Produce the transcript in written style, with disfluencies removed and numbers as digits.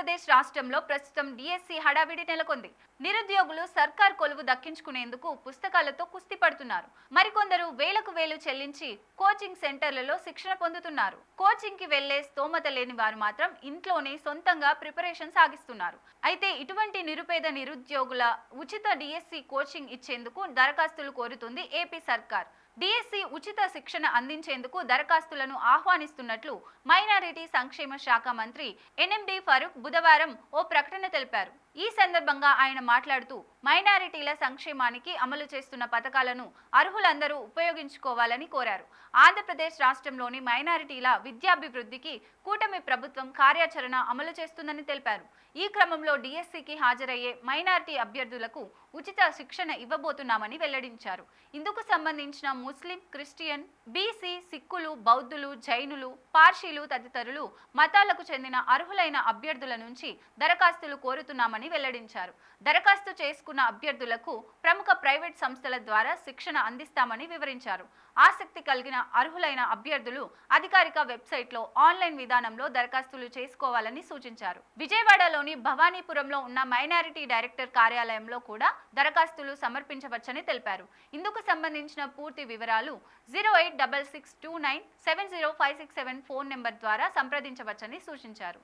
ఆంధ్రప్రదేశ్ రాష్ట్రంలో ప్రస్తుతం డిఎస్సి హడావిడి నెలకొంది. నిరుద్యోగులు సర్కార్ కొలువు దక్కించుకునేందుకు పుస్తకాలతో కుస్తీ పడుతున్నారు. మరికొందరు వేలకు వేలు చెల్లించి కోచింగ్ సెంటర్లలో శిక్షణ పొందుతున్నారు. కోచింగ్ కి వెళ్లే స్తోమత లేని వారు మాత్రం ఇంట్లోనే సొంతంగా ప్రిపరేషన్ సాగిస్తున్నారు. అయితే ఇటువంటి నిరుపేద నిరుద్యోగుల ఉచిత డిఎస్సి కోచింగ్ ఇచ్చేందుకు దరఖాస్తులు కోరుతుంది ఏపీ సర్కార్. డిఎస్సి ఉచిత శిక్షణ అందించేందుకు దరఖాస్తులను ఆహ్వానిస్తున్నట్లు మైనారిటీ సంక్షేమ శాఖ మంత్రి ఎన్ఎండి ఫరూక్ బుధవారం ఓ ప్రకటన తెలిపారు. ఈ సందర్భంగా ఆయన మాట్లాడుతూ మైనారిటీల సంక్షేమానికి అమలు చేస్తున్న పథకాలను అర్హులందరూ ఉపయోగించుకోవాలని కోరారు. ఆంధ్రప్రదేశ్ రాష్ట్రంలోని మైనారిటీల విద్యాభివృద్ధికి కూటమి ప్రభుత్వం కార్యాచరణ అమలు చేస్తుందని తెలిపారు. ఈ క్రమంలో డిఎస్సికి హాజరయ్యే మైనారిటీ అభ్యర్థులకు ఉచిత శిక్షణ ఇవ్వబోతున్నామని వెల్లడించారు. ఇందుకు సంబంధించిన ముస్లిం, క్రిస్టియన్, బీసీ, సిక్కులు, బౌద్ధులు, జైనులు, పార్షీలు తదితరులు మతాలకు చెందిన అర్హులైన అభ్యర్థుల నుంచి దరఖాస్తులు కోరుతున్నామని వెల్లడించారు. దరఖాస్తు చేసుకున్న అభ్యర్థులకు ప్రముఖ ప్రైవేట్ సంస్థల ద్వారా శిక్షణ అందిస్తామని వివరించారు. ఆసక్తి కలిగిన అర్హులైన అభ్యర్థులు అధికారిక వెబ్సైట్లో ఆన్లైన్ విధానంలో దరఖాస్తులు చేసుకోవాలని సూచించారు. విజయవాడలోని భవానీపురంలో ఉన్న మైనారిటీ డైరెక్టర్ కార్యాలయంలో కూడా దరఖాస్తులు సమర్పించవచ్చని తెలిపారు. ఇందుకు సంబంధించిన పూర్తి వివరాలు 086629705667 ఫోన్ నెంబర్ ద్వారా సంప్రదించవచ్చని సూచించారు.